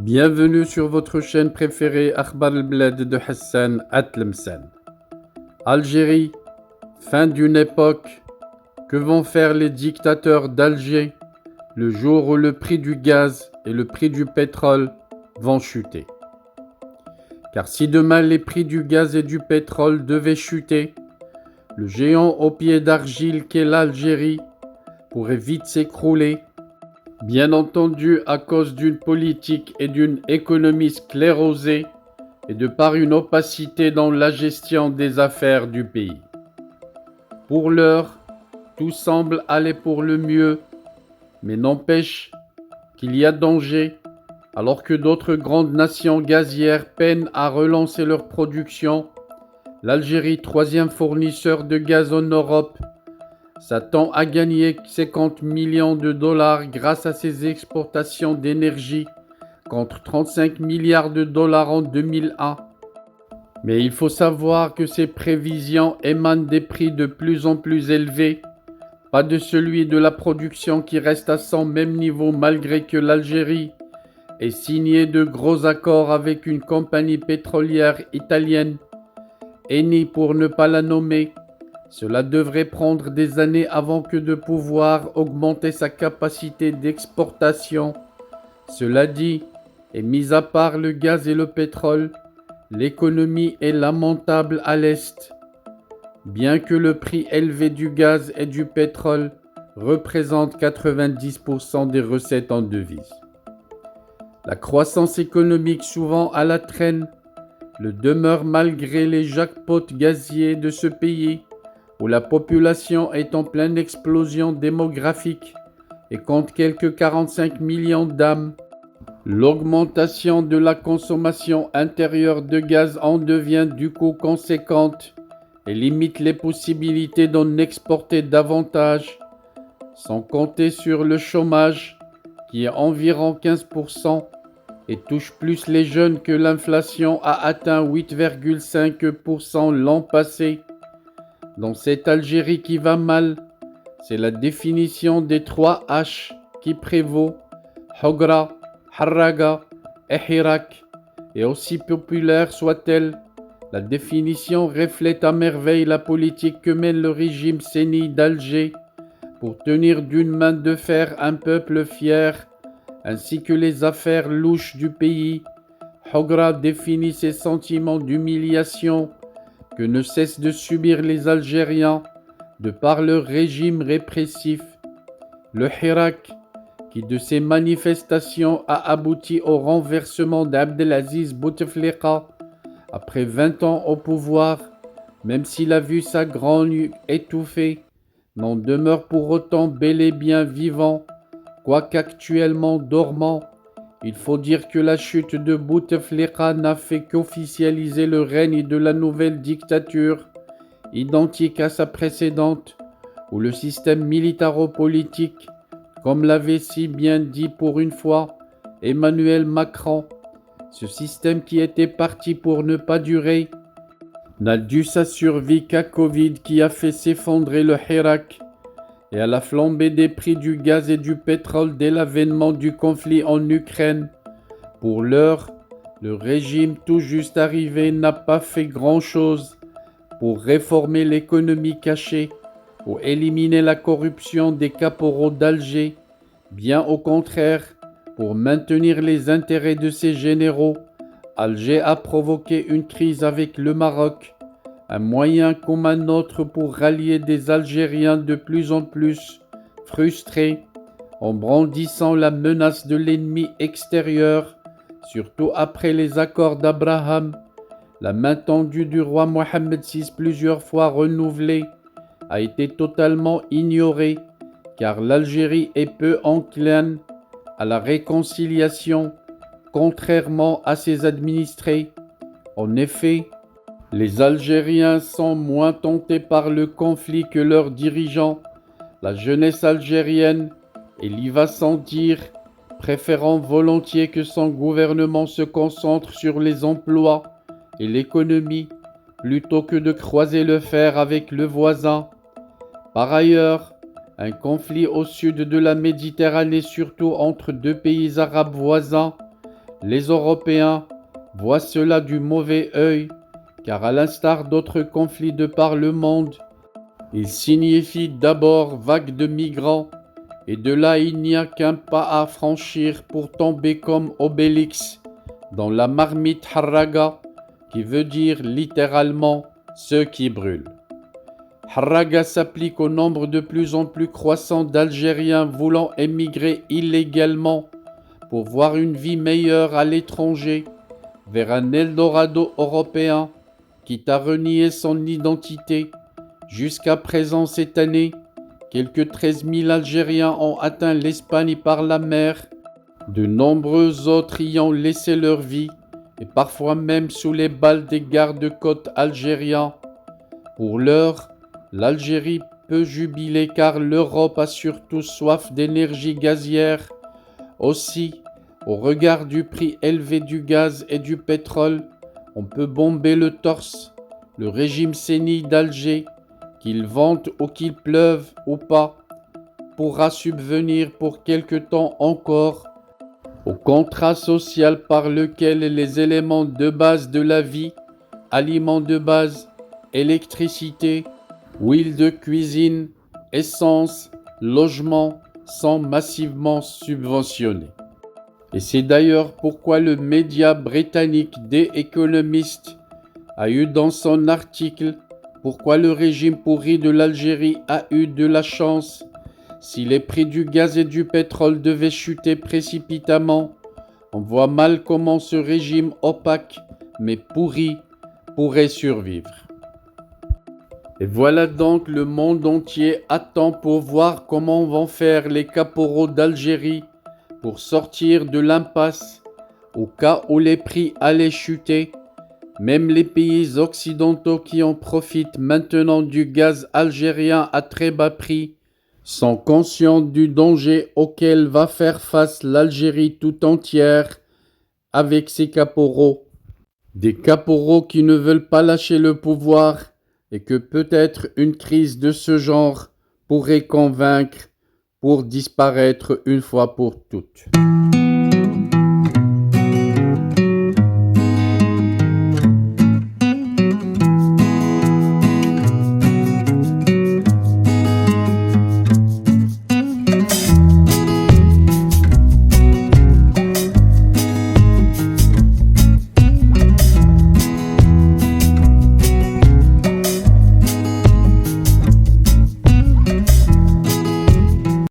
Bienvenue sur votre chaîne préférée Akhbar al-Bled de Hassan Atlemsen. Algérie, fin d'une époque. Que vont faire les dictateurs d'Alger le jour où le prix du gaz et le prix du pétrole vont chuter? Car si demain les prix du gaz et du pétrole devaient chuter, le géant aux pieds d'argile qu'est l'Algérie pourrait vite s'écrouler, bien entendu à cause d'une politique et d'une économie sclérosée et de par une opacité dans la gestion des affaires du pays. Pour l'heure, tout semble aller pour le mieux, mais n'empêche qu'il y a danger, alors que d'autres grandes nations gazières peinent à relancer leur production. L'Algérie, troisième fournisseur de gaz en Europe, s'attend à gagner 50 millions de dollars grâce à ses exportations d'énergie, contre 35 milliards de dollars en 2001. Mais il faut savoir que ces prévisions émanent des prix de plus en plus élevés, pas de celui de la production qui reste à son même niveau malgré que l'Algérie ait signé de gros accords avec une compagnie pétrolière italienne, Eni pour ne pas la nommer. Cela devrait prendre des années avant que de pouvoir augmenter sa capacité d'exportation. Cela dit, et mis à part le gaz et le pétrole, l'économie est lamentable à l'Est. Bien que le prix élevé du gaz et du pétrole représente 90% des recettes en devises. La croissance économique souvent à la traîne le demeure malgré les jackpots gaziers de ce pays, où la population est en pleine explosion démographique et compte quelques 45 millions d'âmes. L'augmentation de la consommation intérieure de gaz en devient du coup conséquente et limite les possibilités d'en exporter davantage, sans compter sur le chômage qui est environ 15% et touche plus les jeunes que l'inflation a atteint 8,5% l'an passé. Dans cette Algérie qui va mal, c'est la définition des 3 H qui prévaut, Hogra, Harraga et Hirak, et aussi populaire soit-elle, la définition reflète à merveille la politique que mène le régime Séni d'Alger pour tenir d'une main de fer un peuple fier, ainsi que les affaires louches du pays. Hogra définit ses sentiments d'humiliation que ne cessent de subir les Algériens de par leur régime répressif. Le Hirak, qui de ces manifestations a abouti au renversement d'Abdelaziz Bouteflika après 20 ans au pouvoir, même s'il a vu sa grogne étouffée, n'en demeure pour autant bel et bien vivant, quoiqu'actuellement dormant. Il faut dire que la chute de Bouteflika n'a fait qu'officialiser le règne de la nouvelle dictature, identique à sa précédente, où le système militaro-politique, comme l'avait si bien dit pour une fois Emmanuel Macron, ce système qui était parti pour ne pas durer, n'a dû sa survie qu'à Covid qui a fait s'effondrer le Hirak et à la flambée des prix du gaz et du pétrole dès l'avènement du conflit en Ukraine. Pour l'heure, le régime tout juste arrivé n'a pas fait grand-chose pour réformer l'économie cachée ou éliminer la corruption des caporaux d'Alger, bien au contraire, pour maintenir les intérêts de ses généraux. Alger a provoqué une crise avec le Maroc, un moyen comme un autre pour rallier des Algériens de plus en plus frustrés, en brandissant la menace de l'ennemi extérieur, surtout après les accords d'Abraham. La main tendue du roi Mohammed VI, plusieurs fois renouvelée, a été totalement ignorée, car l'Algérie est peu encline à la réconciliation, contrairement à ses administrés. En effet, les Algériens sont moins tentés par le conflit que leurs dirigeants. La jeunesse algérienne, elle y va sans dire, préférant volontiers que son gouvernement se concentre sur les emplois et l'économie, plutôt que de croiser le fer avec le voisin. Par ailleurs, un conflit au sud de la Méditerranée, surtout entre deux pays arabes voisins, Les Européens voient cela du mauvais œil, car à l'instar d'autres conflits de par le monde, il signifie d'abord vague de migrants, et de là il n'y a qu'un pas à franchir pour tomber comme Obélix dans la marmite Harraga, qui veut dire littéralement ceux qui brûlent. Harraga s'applique au nombre de plus en plus croissant d'Algériens voulant émigrer illégalement pour voir une vie meilleure à l'étranger, vers un Eldorado européen, quitte à renier son identité. Jusqu'à présent cette année, quelques 13 000 Algériens ont atteint l'Espagne par la mer, de nombreux autres y ont laissé leur vie, et parfois même sous les balles des gardes-côtes algériens. Pour l'heure, l'Algérie peut jubiler car l'Europe a surtout soif d'énergie gazière. Aussi, au regard du prix élevé du gaz et du pétrole, on peut bomber le torse, le régime sénile d'Alger, qu'il vente ou qu'il pleuve ou pas, pourra subvenir pour quelque temps encore au contrat social par lequel les éléments de base de la vie, aliments de base, électricité, huile de cuisine, essence, logement sont massivement subventionnés. Et c'est d'ailleurs pourquoi le média britannique The Economist a eu dans son article pourquoi le régime pourri de l'Algérie a eu de la chance. Si les prix du gaz et du pétrole devaient chuter précipitamment, on voit mal comment ce régime opaque mais pourri pourrait survivre. Et voilà donc le monde entier attend pour voir comment vont faire les caporaux d'Algérie pour sortir de l'impasse au cas où les prix allaient chuter. Même les pays occidentaux qui en profitent maintenant du gaz algérien à très bas prix sont conscients du danger auquel va faire face l'Algérie tout entière avec ses caporaux. Des caporaux qui ne veulent pas lâcher le pouvoir et que peut-être une crise de ce genre pourrait convaincre pour disparaître une fois pour toutes.